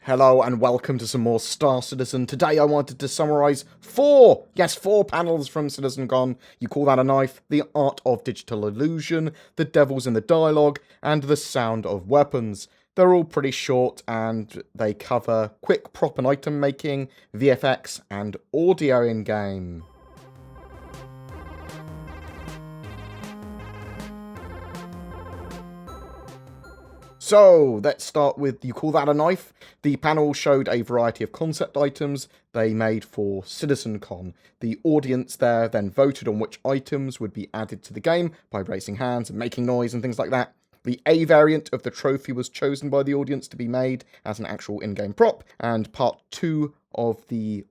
Hello and welcome to some more Star Citizen. Today I wanted to summarise four panels from CitizenCon. You Call That a Knife, The Art of Digital Illusion, The Devils in the Dialogue, and The Sound of Weapons. They're all pretty short and they cover quick prop and item making, VFX, and audio in-game. So, let's start with You Call That a Knife? The panel showed a variety of concept items they made for CitizenCon. The audience there then voted on which items would be added to the game by raising hands and making noise and things like that. The A variant of the trophy was chosen by the audience to be made as an actual in-game prop, and part 2 of the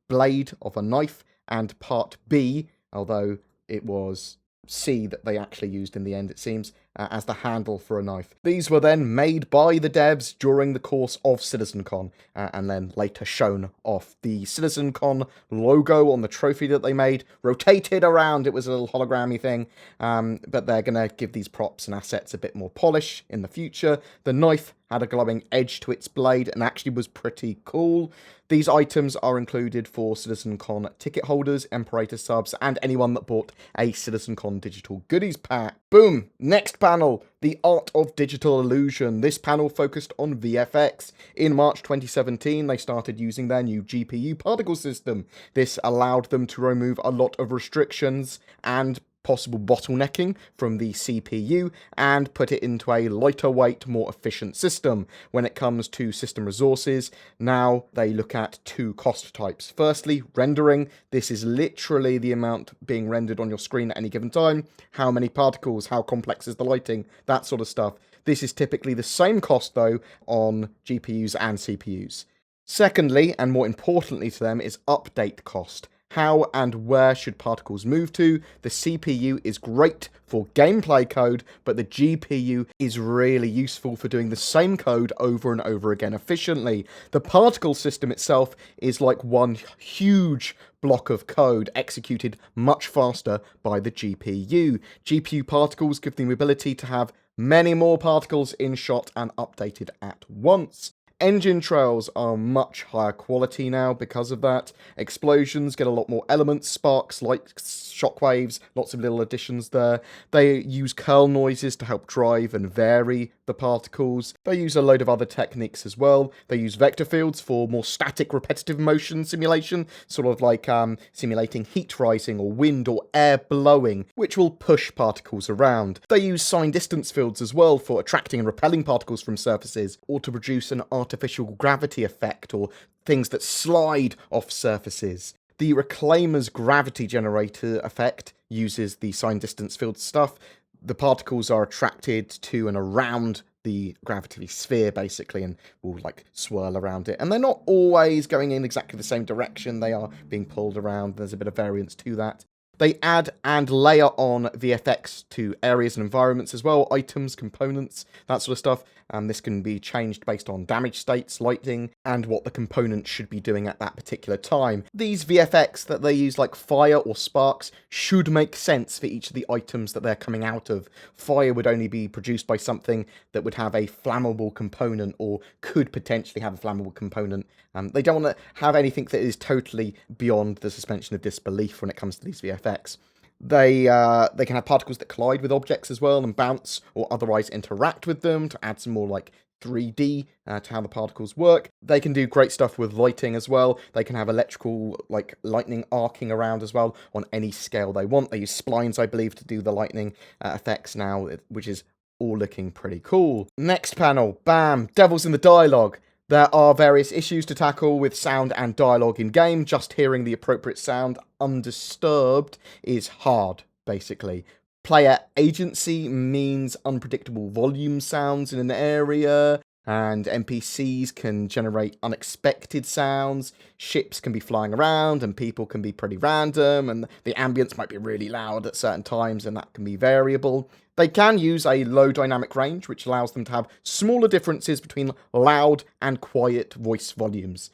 blade of a knife, and part B, although it was C that they actually used in the end, it seems, as the handle for a knife. These were then made by the devs during the course of CitizenCon, and then later shown off. The CitizenCon logo on the trophy that they made rotated around. It was a little hologrammy thing, but they're going to give these props and assets a bit more polish in the future. The knife had a glowing edge to its blade and actually was pretty cool. These items are included for CitizenCon ticket holders, Imperator subs, and anyone that bought a CitizenCon digital goodies pack. Boom! Next panel, The Art of Digital Illusion. This panel focused on VFX. In March 2017, they started using their new GPU particle system. This allowed them to remove a lot of restrictions and possible bottlenecking from the CPU and put it into a lighter weight, more efficient system. When it comes to system resources, now they look at two cost types. Firstly, rendering. This is literally the amount being rendered on your screen at any given time. How many particles, how complex is the lighting, that sort of stuff. This is typically the same cost though on GPUs and CPUs. Secondly, and more importantly to them, is update cost. How and where should particles move to? The CPU is great for gameplay code, but the GPU is really useful for doing the same code over and over again efficiently. The particle system itself is like one huge block of code executed much faster by the GPU. GPU particles give them the ability to have many more particles in shot and updated at once. Engine trails are much higher quality now because of that. Explosions get a lot more elements, sparks, lights, shockwaves, lots of little additions there. They use curl noises to help drive and vary the particles. They use a load of other techniques as well. They use vector fields for more static repetitive motion simulation, sort of like simulating heat rising or wind or air blowing, which will push particles around. They use sign distance fields as well for attracting and repelling particles from surfaces, or to produce an artificial gravity effect or things that slide off surfaces. The Reclaimer's gravity generator effect uses the sign distance field stuff. The particles are attracted to and around the gravity sphere, basically, and will, like, swirl around it. And they're not always going in exactly the same direction. They are being pulled around. There's a bit of variance to that. They add and layer on VFX to areas and environments as well, items, components, that sort of stuff. This can be changed based on damage states, lighting, and what the component should be doing at that particular time. These VFX that they use, like fire or sparks, should make sense for each of the items that they're coming out of. Fire would only be produced by something that would have a flammable component or could potentially have a flammable component. They don't want to have anything that is totally beyond the suspension of disbelief when it comes to these VFX. They can have particles that collide with objects as well and bounce or otherwise interact with them to add some more like 3D to how the particles work. They can do great stuff with lighting as well. They can have electrical, like lightning arcing around as well on any scale they want. They use splines, I believe, to do the lightning effects now, which is all looking pretty cool. Next panel, bam, Devils in the Dialogue. There are various issues to tackle with sound and dialogue in game. Just hearing the appropriate sound undisturbed is hard, basically. Player agency means unpredictable volume sounds in an area, and NPCs can generate unexpected sounds. Ships can be flying around, and people can be pretty random, and the ambience might be really loud at certain times, and that can be variable. They can use a low dynamic range, which allows them to have smaller differences between loud and quiet voice volumes.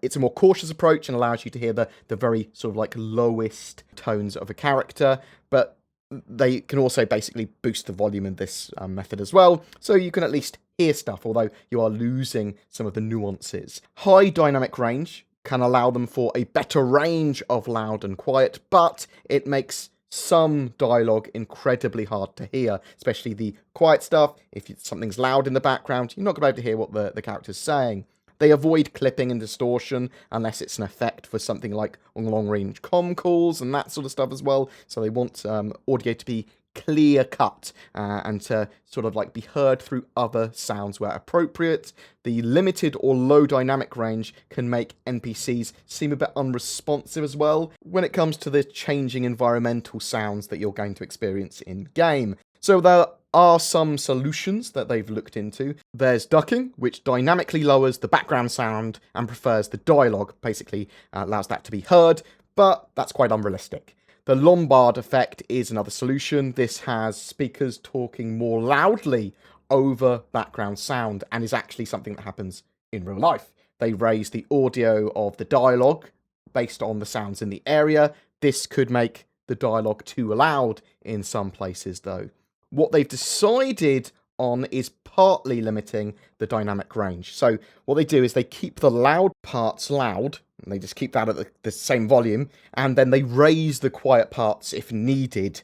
It's a more cautious approach and allows you to hear the very sort of like lowest tones of a character, but They can also basically boost the volume in this method as well, so you can at least hear stuff, although you are losing some of the nuances. High dynamic range can allow them for a better range of loud and quiet, but it makes some dialogue incredibly hard to hear, especially the quiet stuff. If something's loud in the background, you're not going to be able to hear what the character's saying. They avoid clipping and distortion unless it's an effect for something like long-range comm calls and that sort of stuff as well. So they want audio to be clear cut and to sort of like be heard through other sounds where appropriate. The limited or low dynamic range can make NPCs seem a bit unresponsive as well when it comes to the changing environmental sounds that you're going to experience in game. So there are some solutions that they've looked into. There's ducking, which dynamically lowers the background sound and prefers the dialogue, basically allows that to be heard, but that's quite unrealistic. The Lombard effect is another solution. This has speakers talking more loudly over background sound and is actually something that happens in real life. They raise the audio of the dialogue based on the sounds in the area. This could make the dialogue too loud in some places though. What they've decided on is partly limiting the dynamic range. So what they do is they keep the loud parts loud, and they just keep that at the same volume, and then they raise the quiet parts if needed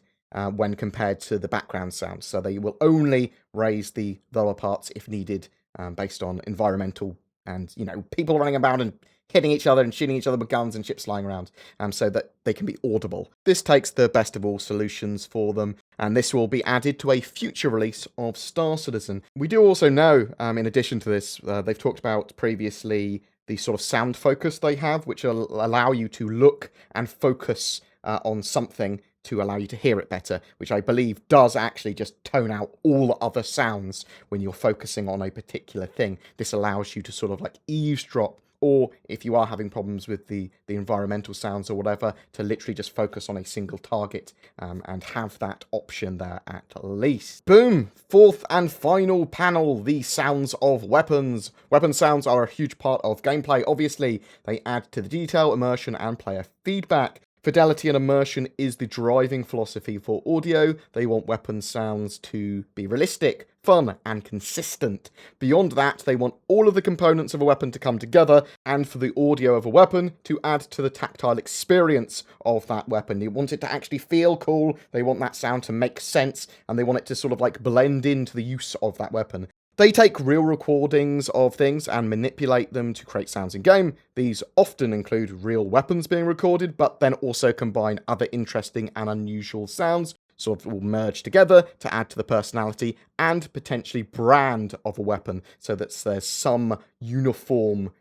when compared to the background sound. So they will only raise the lower parts if needed based on environmental and, people running about and hitting each other and shooting each other with guns and ships flying around, so that they can be audible. This takes the best of all solutions for them, and this will be added to a future release of Star Citizen. We do also know, in addition to this, they've talked about previously the sort of sound focus they have, which will allow you to look and focus on something to allow you to hear it better, which I believe does actually just tone out all other sounds when you're focusing on a particular thing. This allows you to sort of like eavesdrop, or if you are having problems with the environmental sounds or whatever, to literally just focus on a single target and have that option there at least. Boom! Fourth and final panel, the sounds of weapons. Weapon sounds are a huge part of gameplay, obviously. They add to the detail, immersion, and player feedback. Fidelity and immersion is the driving philosophy for audio. They want weapon sounds to be realistic, fun, and consistent. Beyond that, they want all of the components of a weapon to come together, and for the audio of a weapon to add to the tactile experience of that weapon. They want it to actually feel cool, they want that sound to make sense, and they want it to sort of like blend into the use of that weapon. They take real recordings of things and manipulate them to create sounds in-game. These often include real weapons being recorded, but then also combine other interesting and unusual sounds, sort of all merge together to add to the personality and potentially brand of a weapon, so that there's some uniform,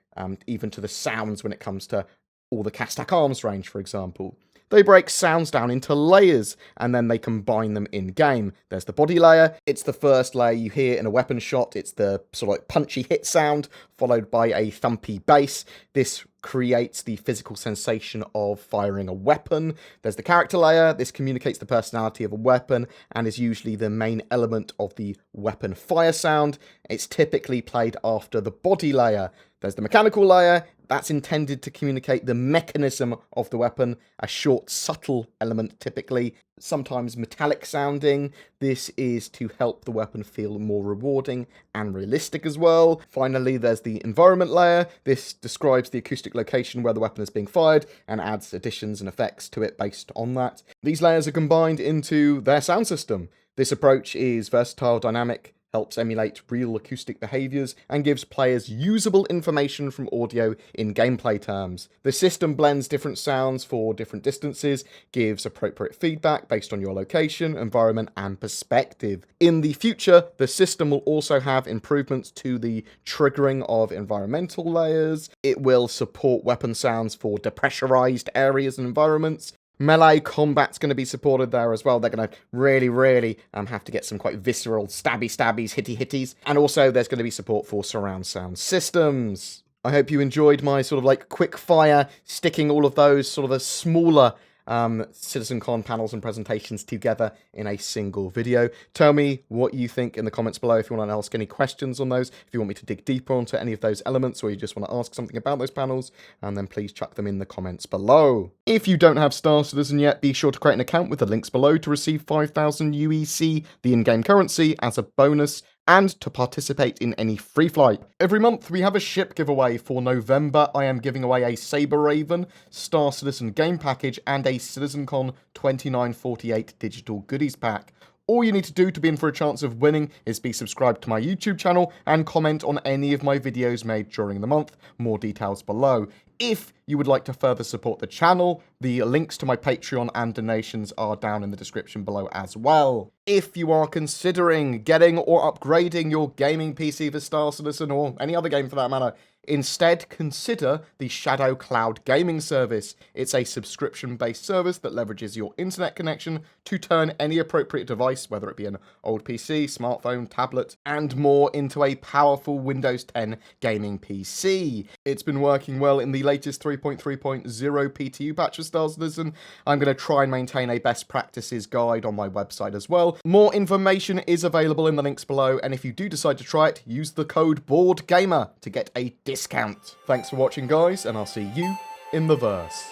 even to the sounds when it comes to all the Castak arms range, for example. They break sounds down into layers, and then they combine them in-game. There's the body layer. It's the first layer you hear in a weapon shot. It's the sort of like punchy hit sound, followed by a thumpy bass. This creates the physical sensation of firing a weapon. There's the character layer. This communicates the personality of a weapon, and is usually the main element of the weapon fire sound. It's typically played after the body layer. There's the mechanical layer. That's intended to communicate the mechanism of the weapon, a short, subtle element typically, sometimes metallic sounding. This is to help the weapon feel more rewarding and realistic as well. Finally, there's the environment layer. This describes the acoustic location where the weapon is being fired and adds additions and effects to it based on that. These layers are combined into their sound system. This approach is versatile, dynamic, helps emulate real acoustic behaviours, and gives players usable information from audio in gameplay terms. The system blends different sounds for different distances, gives appropriate feedback based on your location, environment, and perspective. In the future, the system will also have improvements to the triggering of environmental layers. It will support weapon sounds for depressurized areas and environments. Melee combat's going to be supported there as well. They're going to really have to get some quite visceral stabbies, hitties. And also there's going to be support for surround sound systems. I hope you enjoyed my sort of like quick fire, sticking all of those sort of the smaller CitizenCon panels and presentations together in a single video. Tell me what you think in the comments below if you want to ask any questions on those, if you want me to dig deeper onto any of those elements, or you just want to ask something about those panels, and then please chuck them in the comments below. If you don't have Star Citizen yet, be sure to create an account with the links below to receive 5,000 UEC, the in-game currency, as a bonus, and to participate in any free flight. Every month we have a ship giveaway. For November, I am giving away a Saber Raven, Star Citizen game package, and a CitizenCon 2948 digital goodies pack. All you need to do to be in for a chance of winning is be subscribed to my YouTube channel and comment on any of my videos made during the month. More details below. If you would like to further support the channel, the links to my Patreon and donations are down in the description below as well. If you are considering getting or upgrading your gaming PC for Star Citizen or any other game for that matter, instead consider the Shadow Cloud gaming service. It's a subscription-based service that leverages your internet connection to turn any appropriate device, whether it be an old PC, smartphone, tablet, and more, into a powerful Windows 10 gaming PC. It's been working well in the latest 3.3.0 PTU patch of Star Citizen. I'm going to try and maintain a best practices guide on my website as well. More information is available in the links below, and if you do decide to try it, use the code BoredGamer to get a discount. Thanks for watching, guys, and I'll see you in the verse.